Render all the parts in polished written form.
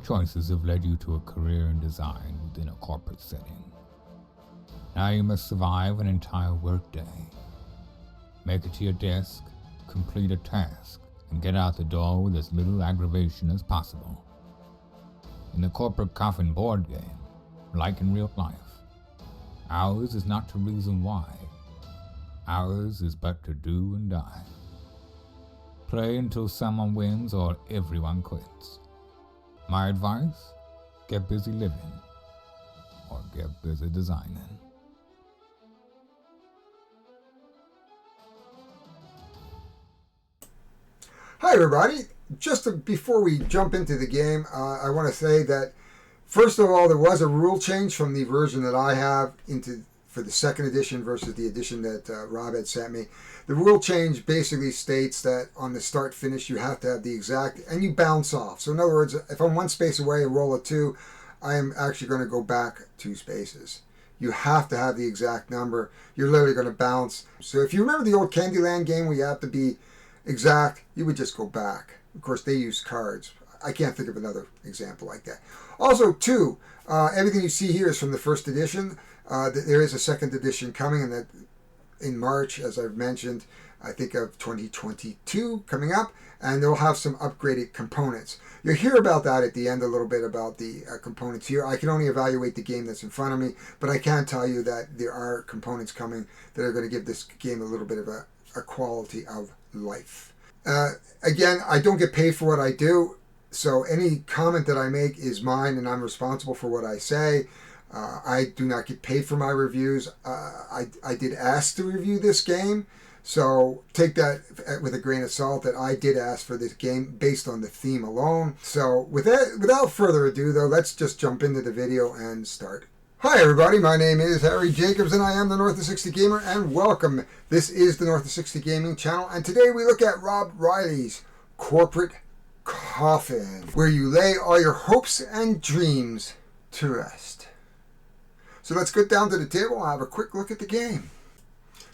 choices have led you to a career in design within a corporate setting. Now you must survive an entire workday. Make it to your desk, complete a task, and get out the door with as little aggravation as possible. In the Corporate Coffin board game, like in real life, ours is not to reason why. Ours is but to do and die. Play until someone wins or everyone quits. My advice, get busy living or get busy designing. Hi everybody, before we jump into the game, I want to say that first of all, there was a rule change from the version that I have for the second edition versus the edition that Rob had sent me. The rule change basically states that on the start finish you have to have the exact, and you bounce off. So in other words, if I'm one space away and roll a 2, I am actually going to go back 2 spaces. You have to have the exact number. You're literally going to bounce. So if you remember the old Candyland game where you have to be exact, you would just go back. Of course, they use cards. I can't think of another example like that. Also, 2, everything you see here is from the first edition. There is a second edition coming, and that in March, as I've mentioned, I think of 2022 coming up, and they'll have some upgraded components. You'll hear about that at the end a little bit about the components here. I can only evaluate the game that's in front of me, but I can tell you that there are components coming that are going to give this game a little bit of a quality of life. Again, I don't get paid for what I do, so any comment that I make is mine, and I'm responsible for what I say. I do not get paid for my reviews. I did ask to review this game, so take that with a grain of salt that I did ask for this game based on the theme alone. So without further ado, though, let's just jump into the video and start. Hi everybody, my name is Harry Jacobs and I am the North of 60 Gamer, and welcome. This is the North of 60 Gaming channel, and today we look at Rob Riley's Corporate Coffin, where you lay all your hopes and dreams to rest. So let's get down to the table and have a quick look at the game.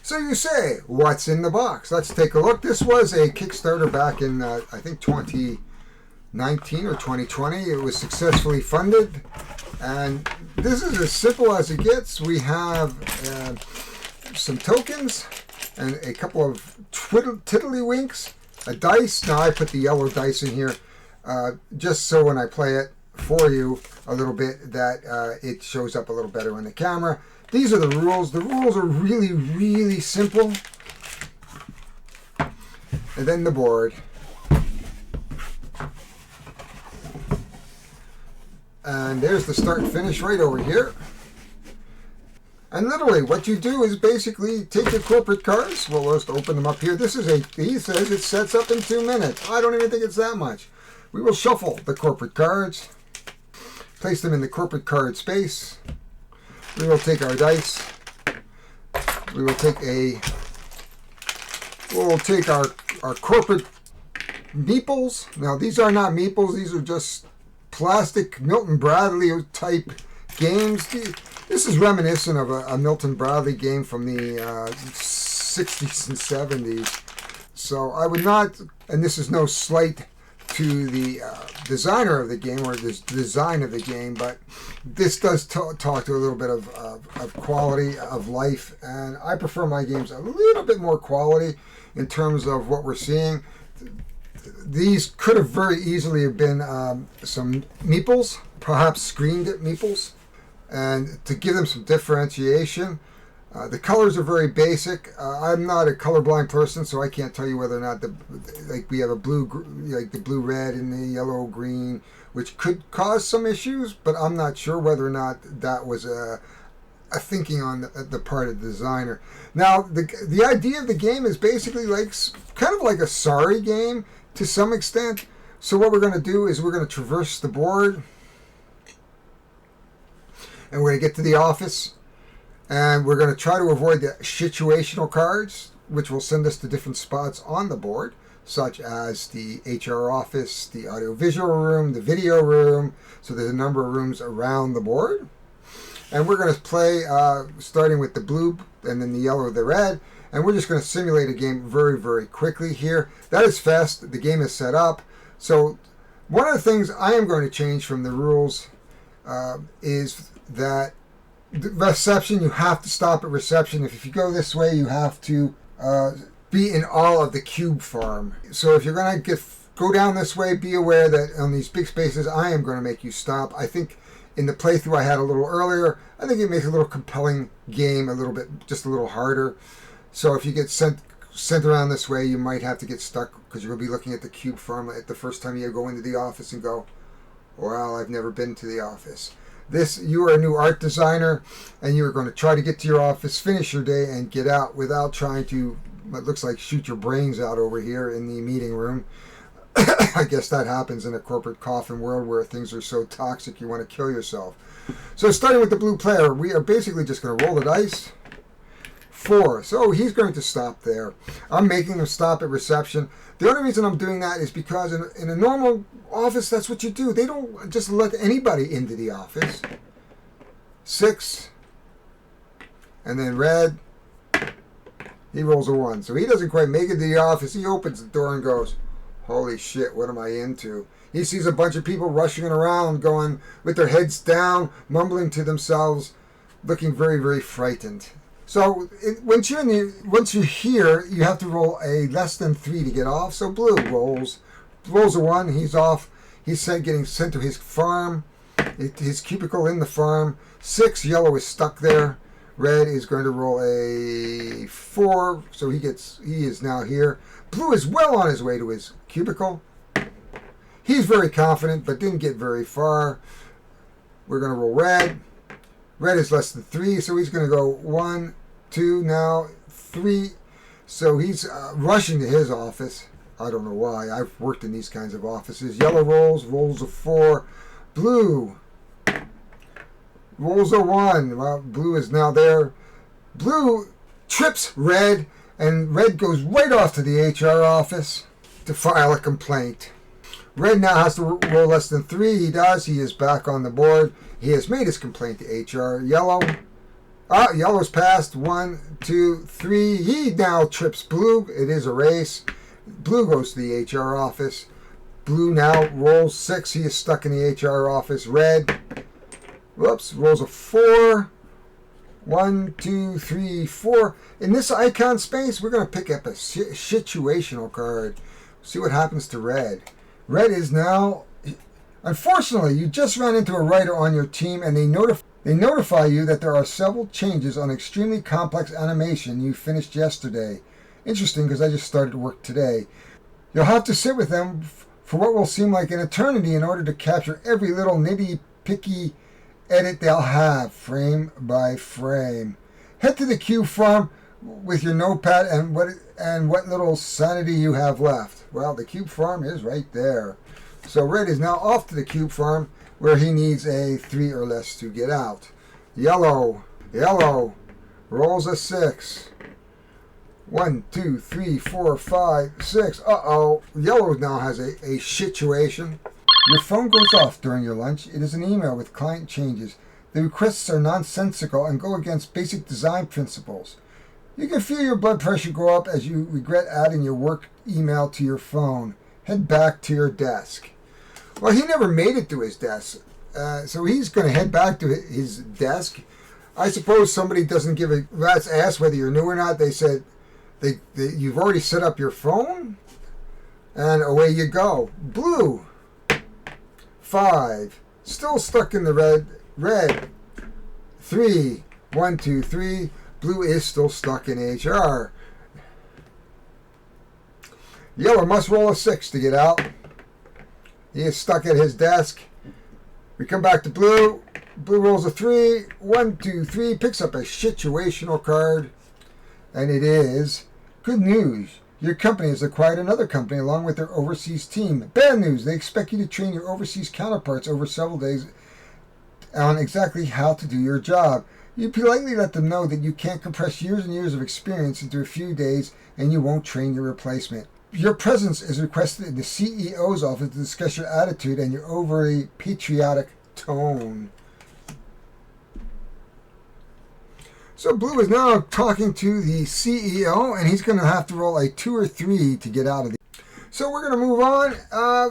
So you say, what's in the box? Let's take a look. This was a Kickstarter back in, I think, 2019 or 2020. It was successfully funded. And this is as simple as it gets. We have some tokens and a couple of tiddlywinks, a dice. Now I put the yellow dice in here just so when I play it for you a little bit that it shows up a little better on the camera. These are the rules. The rules are really, really simple. And then the board. And there's the start and finish right over here. And literally what you do is basically take your corporate cards. We'll just open them up here. He says it sets up in 2 minutes. I don't even think it's that much. We will shuffle the corporate cards. Place them in the corporate card space. We will take our dice. We will take our corporate meeples. Now these are not meeples. These are just plastic Milton Bradley type games. This is reminiscent of a Milton Bradley game from the 60s and 70s. So I would not, and this is no slight to the designer of the game or the design of the game, but this does talk to a little bit of quality of life, and I prefer my games a little bit more quality in terms of what we're seeing. These could have very easily have been some meeples, perhaps screened meeples, and to give them some differentiation. The colors are very basic. I'm not a colorblind person, so I can't tell you whether or not we have a the blue red and the yellow green, which could cause some issues, but I'm not sure whether or not that was a thinking on the part of the designer. Now, the idea of the game is basically kind of like a sorry game to some extent. So what we're going to do is we're going to traverse the board, and we're going to get to the office. And we're going to try to avoid the situational cards, which will send us to different spots on the board, such as the HR office, the audiovisual room, the video room. So there's a number of rooms around the board. And we're going to play starting with the blue and then the yellow, the red. And we're just going to simulate a game very, very quickly here. That is fast. The game is set up. So One of the things I am going to change from the rules is that the reception, you have to stop at reception. If you go this way, you have to be in all of the cube farm. So if you're going to go down this way, be aware that on these big spaces, I am going to make you stop. I think in the playthrough I had a little earlier, I think it makes a little compelling game just a little harder. So if you get sent around this way, you might have to get stuck because you're going to be looking at the cube farm at the first time you go into the office and go, well, I've never been to the office. You are a new art designer, and you are going to try to get to your office, finish your day, and get out without trying to, what looks like, shoot your brains out over here in the meeting room. I guess that happens in a corporate coffin world where things are so toxic you want to kill yourself. So starting with the blue player, we are basically just going to roll the dice. 4. So he's going to stop there. I'm making him stop at reception. The only reason I'm doing that is because in a normal office, that's what you do. They don't just let anybody into the office. 6. And then red. He rolls a 1. So he doesn't quite make it to the office. He opens the door and goes, holy shit, what am I into? He sees a bunch of people rushing around, going with their heads down, mumbling to themselves, looking very, very frightened. So once you're here, you have to roll a less than 3 to get off. So blue rolls a 1. He's off. He's getting sent to his farm, his cubicle in the farm. 6. Yellow is stuck there. Red is going to roll a 4. So he is now here. Blue is well on his way to his cubicle. He's very confident, but didn't get very far. We're going to roll red. Red is less than 3, so he's going to go 1, 2, now 3. So he's rushing to his office. I don't know why. I've worked in these kinds of offices. Yellow rolls a 4. Blue rolls a 1. Well, blue is now there. Blue trips red, and red goes right off to the HR office to file a complaint. Red now has to roll less than 3. He does. He is back on the board. He has made his complaint to HR. Yellow's passed. 1, 2, 3. He now trips blue. It is a race. Blue goes to the HR office. Blue now rolls 6. He is stuck in the HR office. Red, rolls a 4. 1, 2, 3, 4. In this icon space, we're going to pick up a situational card. See what happens to red. Red is now, unfortunately, you just ran into a writer on your team, and they notify you that there are several changes on extremely complex animation you finished yesterday. Interesting, because I just started work today. You'll have to sit with them for what will seem like an eternity in order to capture every little nitty-picky edit they'll have, frame by frame. Head to the cube farm with your notepad and what little sanity you have left. Well, the cube farm is right there. So red is now off to the cube farm where he needs a 3 or less to get out. Yellow rolls a 6. 1, 2, 3, 4, 5, 6. Yellow now has a situation. Your phone goes off during your lunch. It is an email with client changes. The requests are nonsensical and go against basic design principles. You can feel your blood pressure go up as you regret adding your work email to your phone. Head back to your desk. Well, he never made it to his desk, so he's going to head back to his desk. I suppose somebody doesn't give a rat's ass whether you're new or not. They said you've already set up your phone, and away you go. Blue, 5, still stuck in the red. Red, 3, 1, 2, 3. Blue is still stuck in HR. Yellow must roll a 6 to get out. He is stuck at his desk. We come back to blue. Blue rolls a 3. 1, 2, 3. Picks up a situational card. And it is good news. Your company has acquired another company along with their overseas team. Bad news. They expect you to train your overseas counterparts over several days on exactly how to do your job. You politely let them know that you can't compress years and years of experience into a few days and you won't train your replacement. Your presence is requested in the CEO's office to discuss your attitude and your overly patriotic tone. So Blue is now talking to the CEO, and he's going to have to roll a 2 or 3 to get out of the... So we're going to move on.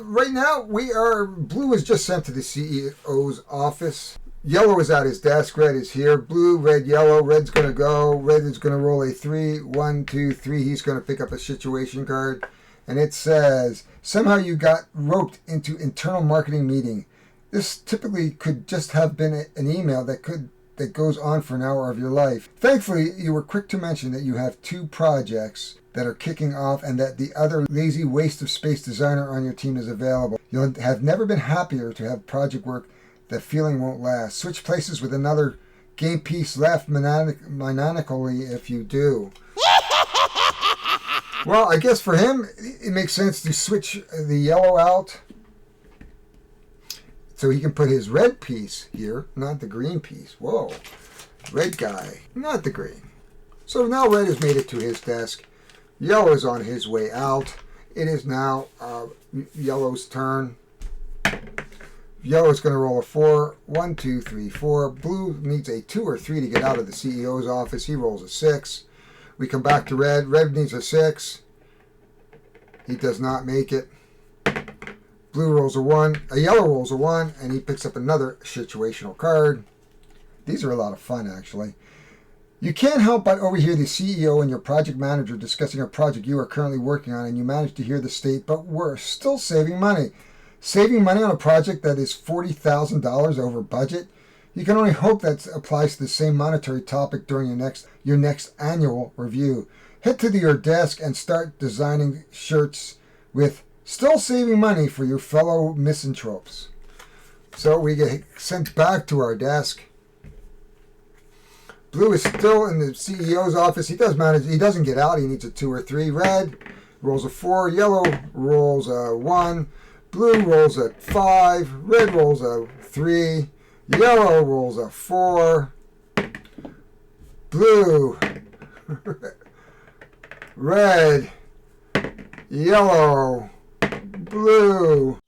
Right now, blue is just sent to the CEO's office. Yellow is at his desk. Red is here. Blue, red, yellow. Red's going to go. Red is going to roll a 3. 1, 2, 3. He's going to pick up a situation card. And it says, somehow you got roped into internal marketing meeting. This typically could just have been an email that goes on for an hour of your life. Thankfully, you were quick to mention that you have 2 projects that are kicking off and that the other lazy waste of space designer on your team is available. You'll have never been happier to have project work. The feeling won't last. Switch places with another game piece left maniacally if you do. Well, I guess for him, it makes sense to switch the yellow out so he can put his red piece here, not the green piece. Whoa. Red guy, not the green. So now red has made it to his desk. Yellow is on his way out. It is now yellow's turn. Yellow is going to roll a 4. 1, 2, 3, 4. Blue needs a 2 or 3 to get out of the CEO's office. He rolls a 6. We come back to red. Red needs a 6. He does not make it. Blue rolls a 1. A yellow rolls a 1, and he picks up another situational card. These are a lot of fun, actually. You can't help but overhear the CEO and your project manager discussing a project you are currently working on, and you manage to hear the state, but we're still saving money. Saving money on a project that is $40,000 over budget? You can only hope that applies to the same monetary topic during your next annual review. Head to your desk and start designing shirts with still saving money for your fellow misanthropes. So we get sent back to our desk. Blue is still in the CEO's office. He doesn't get out. He needs a 2 or 3. Red rolls a 4. Yellow rolls a 1. Blue rolls a 5. Red rolls a 3. Yellow rolls a 4. Blue. Red. Yellow. Blue.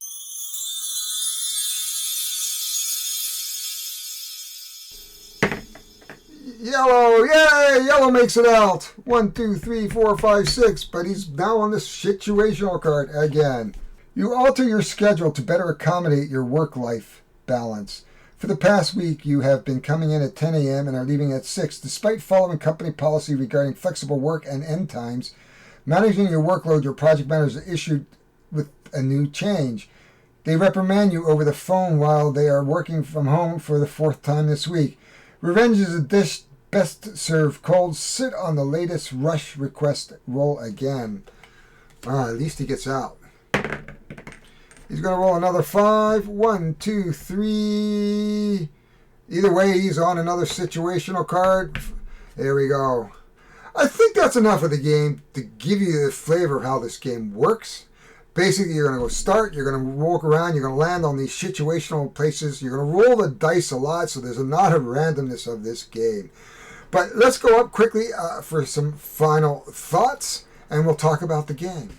Yellow, yay! Yellow makes it out. 1, 2, 3, 4, 5, 6. But he's now on the situational card again. You alter your schedule to better accommodate your work-life balance. For the past week, you have been coming in at 10 a.m. and are leaving at 6. Despite following company policy regarding flexible work and end times, managing your workload, your project managers issued with a new change. They reprimand you over the phone while they are working from home for the 4th time this week. Revenge is a dish best served cold. Sit on the latest rush request. Roll again. At least he gets out. He's going to roll another 5. 1, 2, 3. Either way, he's on another situational card. There we go. I think that's enough of the game to give you the flavor of how this game works. Basically, you're going to go start, you're going to walk around, you're going to land on these situational places, you're going to roll the dice a lot, so there's a lot of randomness of this game. But let's go up quickly for some final thoughts, and we'll talk about the game.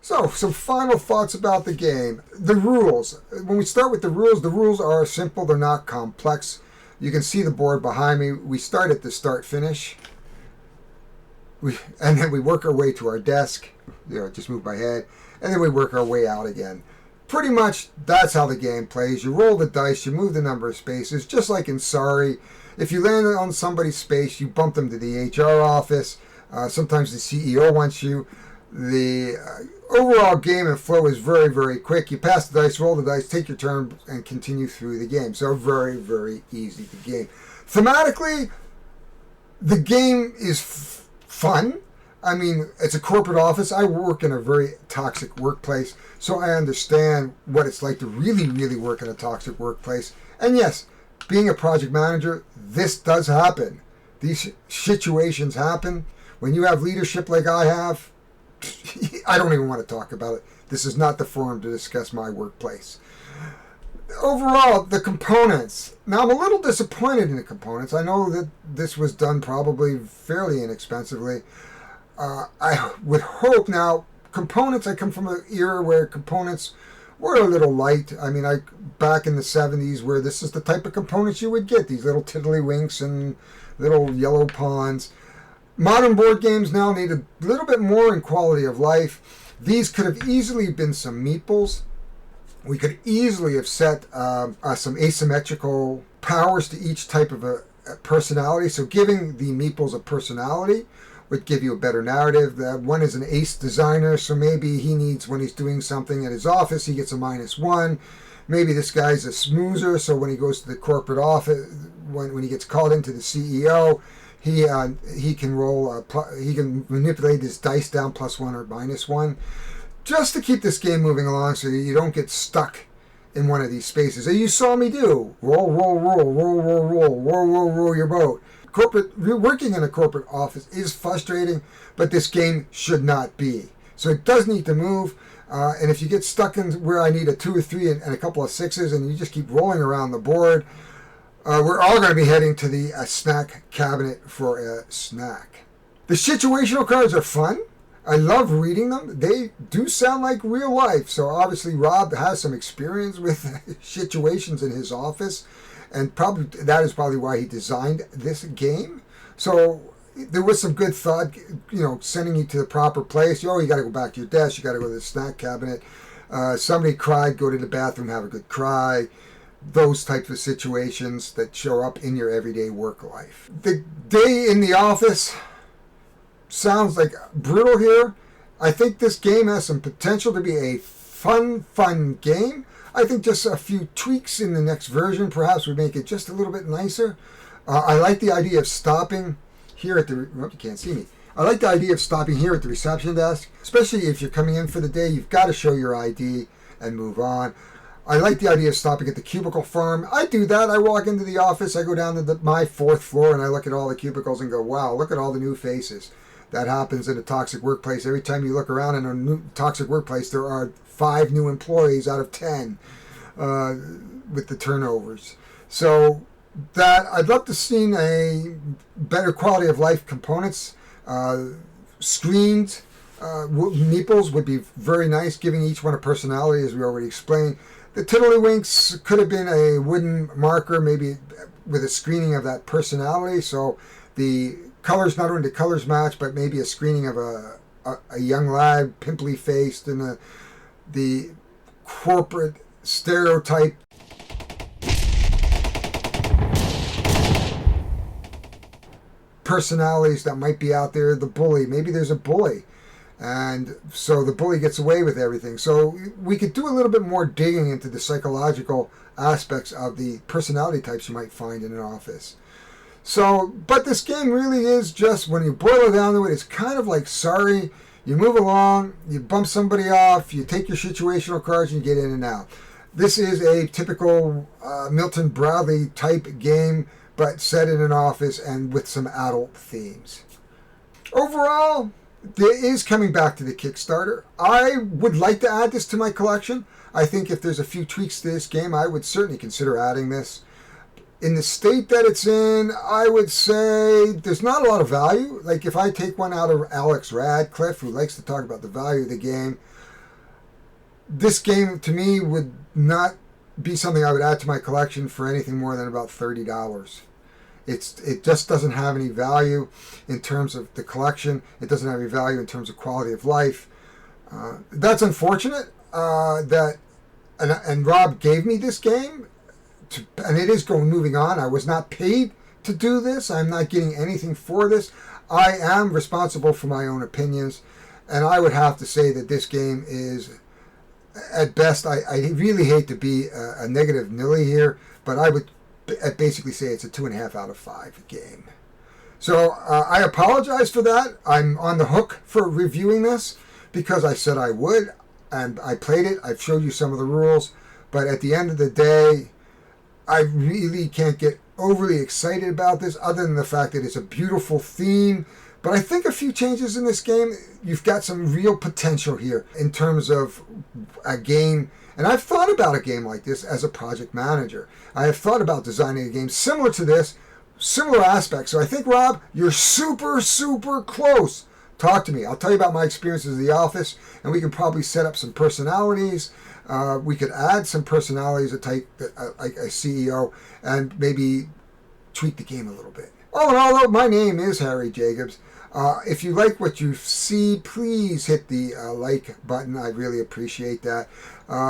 So, some final thoughts about the game. The rules. When we start with the rules are simple, they're not complex. You can see the board behind me. We start at the start-finish. And then we work our way to our desk. Just move my head. And then we work our way out again. Pretty much, that's how the game plays. You roll the dice, you move the number of spaces, just like in Sorry. If you land on somebody's space, you bump them to the HR office. Sometimes the CEO wants you. The overall game and flow is very, very quick. You pass the dice, roll the dice, take your turn, and continue through the game. So very, very easy to game. Thematically, the game is fun. I mean, it's a corporate office. I work in a very toxic workplace, so I understand what it's like to really, really work in a toxic workplace. And yes, being a project manager, this does happen. These situations happen. When you have leadership like I have, I don't even want to talk about it. This is not the forum to discuss my workplace. Overall, the components. Now, I'm a little disappointed in the components. I know that this was done probably fairly inexpensively. I would hope now, components, I come from an era where components were a little light. I mean, back in the 70s where this is the type of components you would get, these little tiddlywinks and little yellow pawns. Modern board games now need a little bit more in quality of life. These could have easily been some meeples. We could easily have set some asymmetrical powers to each type of a personality. So giving the meeples a personality would give you a better narrative. One is an ace designer, so maybe he needs, when he's doing something at his office, he gets a -1. Maybe this guy's a smoozer, so when he goes to the corporate office, when he gets called into the CEO, he can roll, he can manipulate his dice down +1 or -1, just to keep this game moving along so you don't get stuck in one of these spaces. And you saw me do roll, roll, roll, roll, roll, roll, roll, roll, roll your boat. Working in a corporate office is frustrating, but this game should not be. So it does need to move. And if you get stuck in where I need a 2 or 3 and a couple of 6s, and you just keep rolling around the board, we're all going to be heading to the snack cabinet for a snack. The situational cards are fun. I love reading them. They do sound like real life. So obviously Rob has some experience with situations in his office, and probably that is probably why he designed this game. So there was some good thought, sending you to the proper place. You got to go back to your desk. You got to go to the snack cabinet. Somebody cried, go to the bathroom, have a good cry. Those types of situations that show up in your everyday work life. The day in the office sounds like brutal here. I think this game has some potential to be a fun game. I think just a few tweaks in the next version perhaps would make it just a little bit nicer. I like the idea of stopping here at the... you can't see me. I like the idea of stopping here at the reception desk, especially if you're coming in for the day. You've got to show your ID and move on. I like the idea of stopping at the cubicle farm. I do that. I walk into the office. I go down to my 4th floor and I look at all the cubicles and go, wow, look at all the new faces. That happens in a toxic workplace. Every time you look around in a new toxic workplace, there are 5 new employees out of 10 with the turnovers. So that I'd love to see a better quality of life components. Screens, meeples would be very nice, giving each one a personality, as we already explained. The Tiddlywinks could have been a wooden marker, maybe with a screening of that personality. So the colors, not only the colors match, but maybe a screening of a young lad, pimply faced, and the corporate stereotype personalities that might be out there. The bully, maybe there's a bully, and so the bully gets away with everything. So we could do a little bit more digging into the psychological aspects of the personality types you might find in an office. So, but this game really is just, when you boil it down to it, it's kind of like Sorry. You move along, you bump somebody off, you take your situational cards, and you get in and out. This is a typical Milton Bradley type game, but set in an office and with some adult themes. Overall, there is coming back to the Kickstarter. I would like to add this to my collection. I think if there's a few tweaks to this game, I would certainly consider adding this. In the state that it's in, I would say there's not a lot of value. Like if I take one out of Alex Radcliffe, who likes to talk about the value of the game, this game to me would not be something I would add to my collection for anything more than about $30. It just doesn't have any value in terms of the collection. It doesn't have any value in terms of quality of life. That's unfortunate and Rob gave me this game. And it is moving on. I was not paid to do this. I'm not getting anything for this. I am responsible for my own opinions. And I would have to say that this game is, at best, I really hate to be a negative Nilly here, but I would basically say it's a 2.5 out of 5 game. So I apologize for that. I'm on the hook for reviewing this because I said I would. And I played it. I've showed you some of the rules. But at the end of the day, I really can't get overly excited about this other than the fact that it's a beautiful theme. But I think a few changes in this game, you've got some real potential here in terms of a game. And I've thought about a game like this as a project manager. I have thought about designing a game similar to this, similar aspects. So I think, Rob, you're super, super close. Talk to me. I'll tell you about my experiences in the office, and we can probably set up some personalities. We could add some personalities, like a CEO, and maybe tweak the game a little bit. All in all, though, my name is Harry Jacobs. If you like what you see, please hit the like button. I really appreciate that.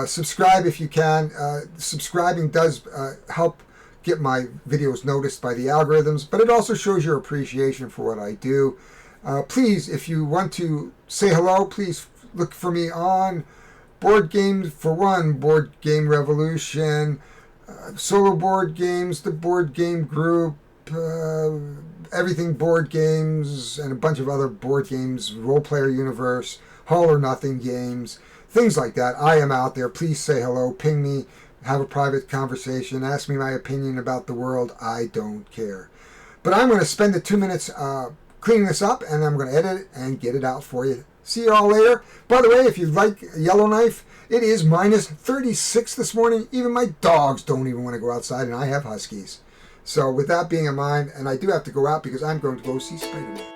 Subscribe if you can. Subscribing does help get my videos noticed by the algorithms, but it also shows your appreciation for what I do. Please, if you want to say hello, please look for me on Board Games for One, Board Game Revolution, Solo Board Games, the Board Game Group, Everything Board Games, and a bunch of other board games, Role Player Universe, All or Nothing games, things like that. I am out there. Please say hello, ping me, have a private conversation, ask me my opinion about the world. I don't care. But I'm going to spend the 2 minutes cleaning this up, and I'm going to edit it and get it out for you. See you all later. By the way, if you like Yellowknife, it is minus 36 this morning. Even my dogs don't even want to go outside, and I have huskies. So with that being in mind, and I do have to go out because I'm going to go see Spider-Man.